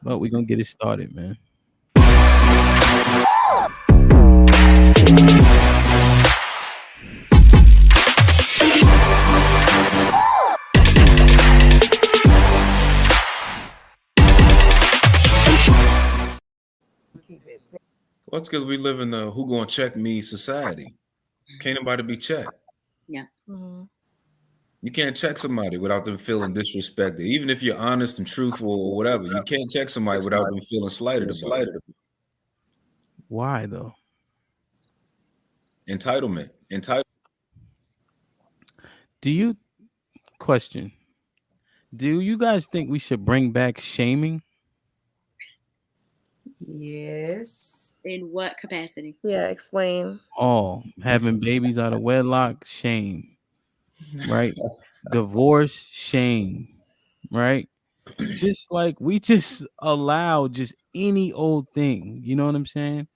But we're gonna get it started, man. Well, it's because we live in the who gonna check me society. Can't nobody be checked. Yeah. Mm-hmm. You can't check somebody without them feeling disrespected. Even if you're honest and truthful or whatever, you can't check somebody without them feeling slighted about it. Why though? Entitlement. Do you question? Do you guys think we should bring back shaming? Yes. In what capacity? Yeah, explain. Oh, having babies out of wedlock, shame. Right? Divorce, shame. Right? Just like we just allow just any old thing. You know what I'm saying?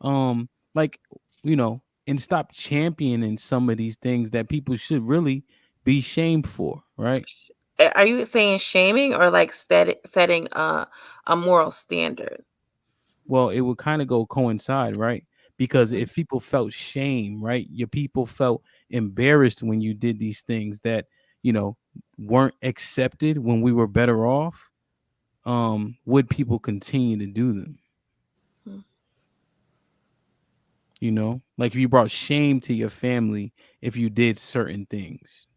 Like, and stop championing some of these things that people should really be shamed for, right? Are you saying shaming or like setting a moral standard? Well, it would kind of go coincide, right? Because if people felt shame, right, your people felt embarrassed when you did these things that weren't accepted when we were better off. Would people continue to do them? Hmm. Like if you brought shame to your family if you did certain things.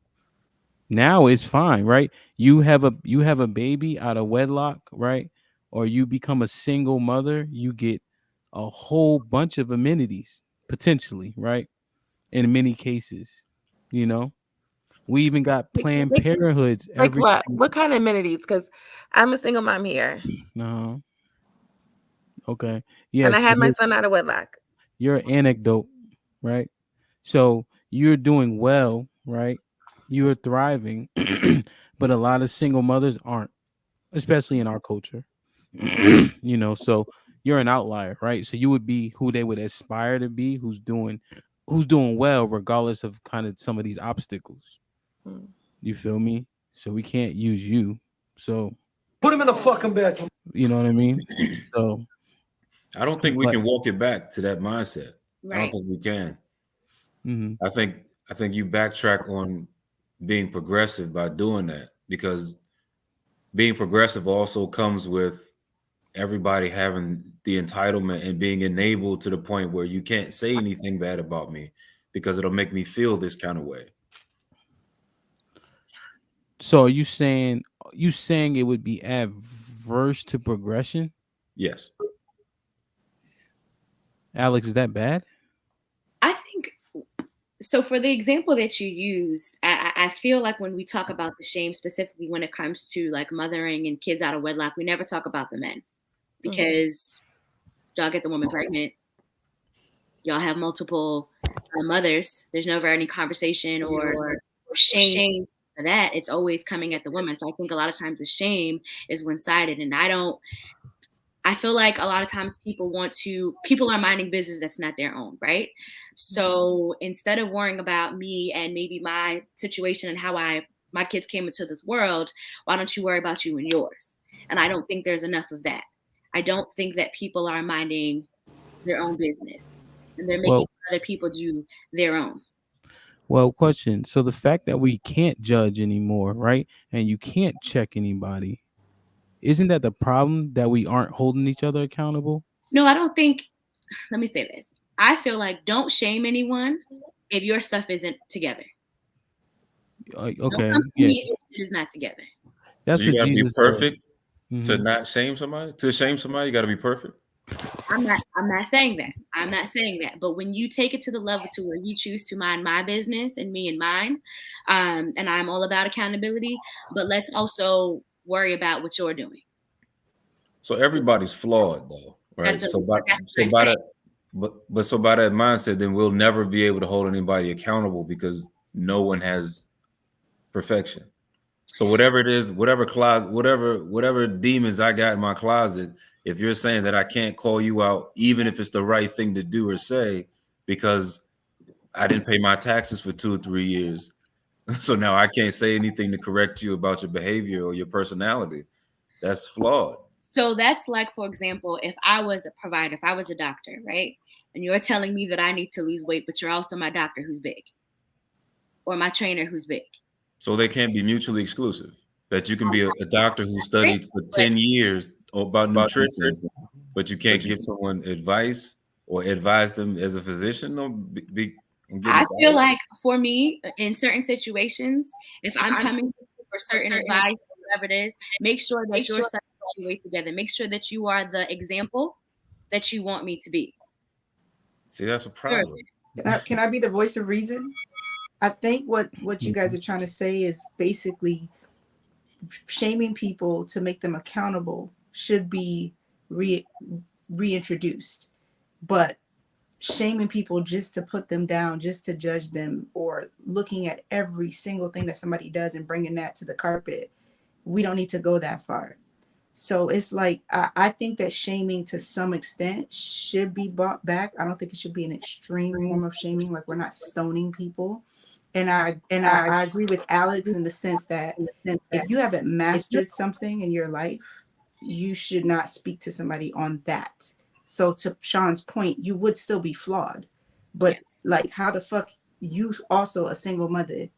Now it's fine, right? You have a baby out of wedlock, right? Or you become a single mother, you get a whole bunch of amenities potentially, right? In many cases, we even got Planned Parenthoods Like every what? single. What kind of amenities? Because I'm a single mom here, No, okay, and yeah. I So had my son out of wedlock. your anecdote, right? So you're doing well, right? You're thriving, but a lot of single mothers aren't, especially in our culture. So you're an outlier, right? So you would be who they would aspire to be, who's doing well regardless of kind of some of these obstacles. Mm. You feel me? So we can't use you. So Put him in the fucking bed. you know what I mean? So I don't think we but can walk it back to that mindset. I don't Right. think we can. mhm. I think you backtrack on being progressive by doing that, because being progressive also comes with everybody having the entitlement and being enabled to the point where you can't say anything bad about me because it'll make me feel this kind of way. So are you saying it would be adverse to progression? Yes. Alex, is that bad? I think so. For the example that you used, I feel like when we talk about the shame, specifically when it comes to like mothering and kids out of wedlock, we never talk about the men because y'all get the woman pregnant. Y'all have multiple mothers. There's never any conversation or shame for that. It's always coming at the woman. So I think a lot of times the shame is one-sided, and I feel like a lot of times people are minding business that's not their own, right? So instead of worrying about me and maybe my situation and how my kids came into this world, why don't you worry about you and yours? And I don't think there's enough of that. I don't think that people are minding their own business and they're making Well, other people do their own. question. So the fact that we can't judge anymore, right? And you can't check anybody, isn't that the problem that we aren't holding each other accountable? No, I don't think, let me say this. I feel like don't shame anyone if your stuff isn't together. Don't Okay, come to yeah. me if it is not together. So That's you what gotta be Jesus said. perfect to Mhm. not shame somebody. To shame somebody, you gotta be perfect. I'm not saying that. I'm not saying that. But when you take it to the level to where you choose to mind my business and me and mine, and I'm all about accountability, but let's also worry about what you're doing. So everybody's flawed though, right? That's So what I'm by saying. that so by that mindset, then we'll never be able to hold anybody accountable because no one has perfection. So whatever it is, whatever closet, whatever demons I got in my closet, if you're saying that I can't call you out, even if it's the right thing to do or say, because I didn't pay my taxes for 2 or 3 years, so now I can't say anything to correct you about your behavior or your personality. That's flawed. So that's like, for example, if I was a provider, if I was a doctor, right? And you're telling me that I need to lose weight, but you're also my doctor who's big or my trainer who's big. So they can't be mutually exclusive. That you can be a doctor who studied for 10 years about nutrition, but you can't give someone advice or advise them as a physician. No, I'm getting I feel like for me, in certain situations, if I'm coming for certain advice or whatever it is, make sure that you're studying all the way together. Make sure that you are the example that you want me to be. See, that's a problem. Can I be the voice of reason? I think what you guys are trying to say is basically shaming people to make them accountable should be reintroduced, but shaming people just to put them down, just to judge them, or looking at every single thing that somebody does and bringing that to the carpet, we don't need to go that far. So it's like I think that shaming to some extent should be brought back. I don't think it should be an extreme form of shaming, like we're not stoning people. And I agree with Alex in the sense that if you haven't mastered something in your life, you should not speak to somebody on that. So to Sean's point, you would still be flawed. But like, how the fuck you also a single mother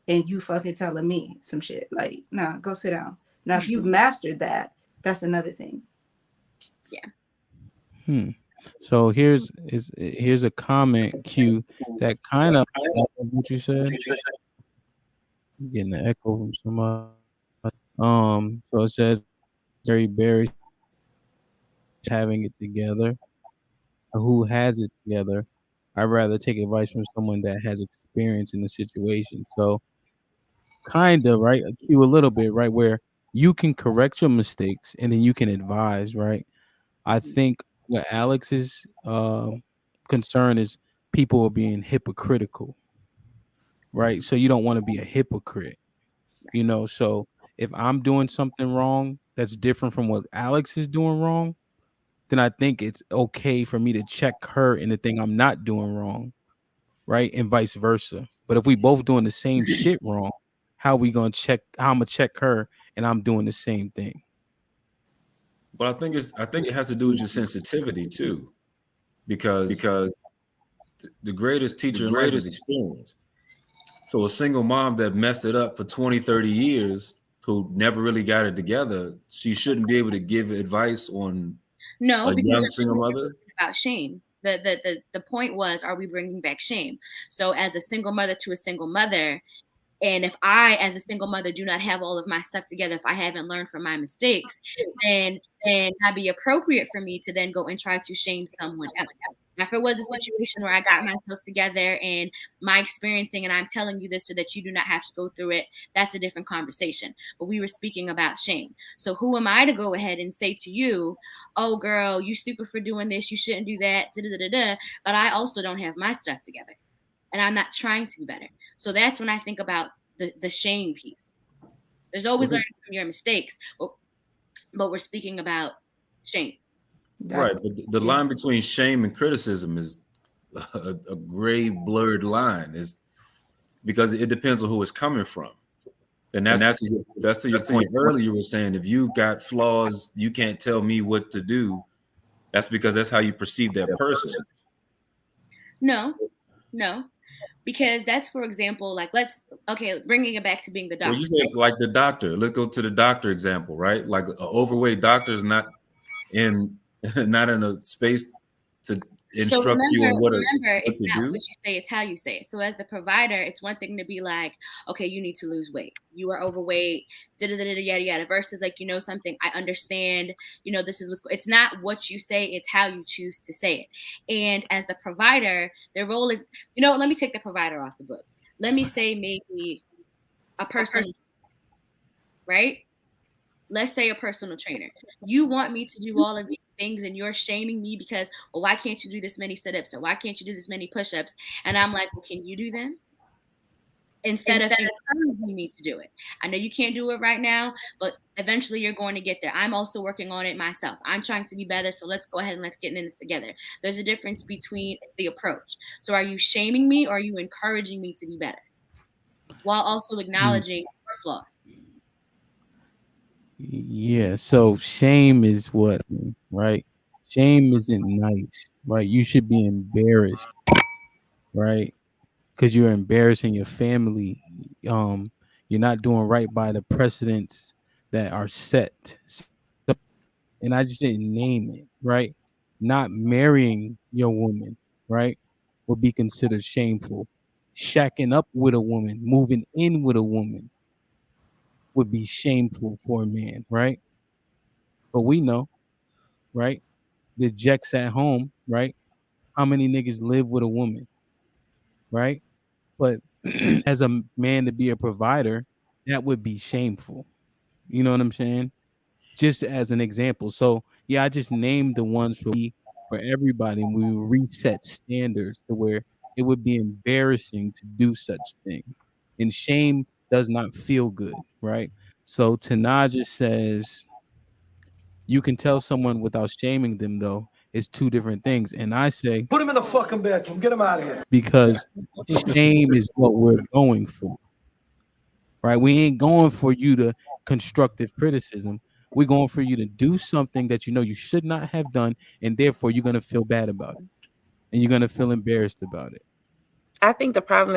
and you fucking telling me some shit? Like, nah, go sit down. Now, if you've mastered that, that's another thing. Yeah. So here's a comment, Q, that kind of what you said. I'm getting an echo from somebody. So it says Barry having it together. Who has it together? I'd rather take advice from someone that has experience in the situation. So kind of right, Q, a little bit, right, where you can correct your mistakes and then you can advise, right? I think what Alex's concern is people are being hypocritical, right? So you don't want to be a hypocrite, So if I'm doing something wrong that's different from what Alex is doing wrong, then I think it's okay for me to check her in the thing I'm not doing wrong, right? And vice versa. But if we both doing the same shit wrong, how we gonna check? How I'm gonna check her and I'm doing the same thing? But I think it has to do with your sensitivity too, because the greatest teacher in life is experience. So a single mom that messed it up for 20, 30 years, who never really got it together, she shouldn't be able to give advice on No, a because young single mother. about shame. The point was, are we bringing back shame? So as a single mother to a single mother, and if I, as a single mother, do not have all of my stuff together, if I haven't learned from my mistakes, then that'd be appropriate for me to then go and try to shame someone else. Now, if it was a situation where I got myself together and my experiencing, and I'm telling you this so that you do not have to go through it, that's a different conversation. But we were speaking about shame. So who am I to go ahead and say to you, oh, girl, you stupid for doing this, you shouldn't do that, da da da da. But I also don't have my stuff together. And I'm not trying to be better. So that's when I think about the shame piece. There's always learning from your mistakes, but we're speaking about shame. Right, but the line between shame and criticism is a gray, blurred line. Is because it depends on who it's coming from, and that's to your point earlier. You were saying if you got flaws, you can't tell me what to do. That's because that's how you perceive that person. No, because that's, for example, like bringing it back to being the doctor. Well, you said like the doctor. Let's go to the doctor example, right? Like an overweight doctor is not in a space to instruct you on what to it's not do. what you say, it's how you say it. So as the provider, it's one thing to be like, okay, you need to lose weight, you are overweight, yada yada, versus like, something, I understand, this is it's not what you say, it's how you choose to say it. And as the provider, their role is, let me take the provider off the book. Let me say maybe a personal, right? Let's say a personal trainer. You want me to do all of these things and you're shaming me because, well, why can't you do this many sit-ups, or why can't you do this many push-ups? And I'm like, well, can you do them? Instead of encouraging me to do it. I know you can't do it right now, but eventually you're going to get there. I'm also working on it myself. I'm trying to be better, so let's go ahead and let's get in this together. There's a difference between the approach. So are you shaming me or are you encouraging me to be better? While also acknowledging your flaws. Yeah. So shame is what, right? Shame isn't nice, right? You should be embarrassed, right? Because you're embarrassing your family. Um, you're not doing right by the precedents that are set. So, and I just didn't name it, right? Not marrying your woman, right, would be considered shameful. Shacking up with a woman, moving in with a woman would be shameful for a man, right? But we know, right? The Jecks at home, right? How many niggas live with a woman, right? But as a man to be a provider, that would be shameful. You know what I'm saying? Just as an example. So yeah, I just named the ones for everybody, and we reset standards to where it would be embarrassing to do such thing. And shame does not feel good, right? So Tanaja says you can tell someone without shaming them though is two different things. And I say Put him in the fucking bedroom. Get him out of here. because shame is what we're going for, right? We ain't going for you to constructive criticism. We're going for you to do something that you know you should not have done, and therefore you're gonna feel bad about it, and you're gonna feel embarrassed about it. I think the problem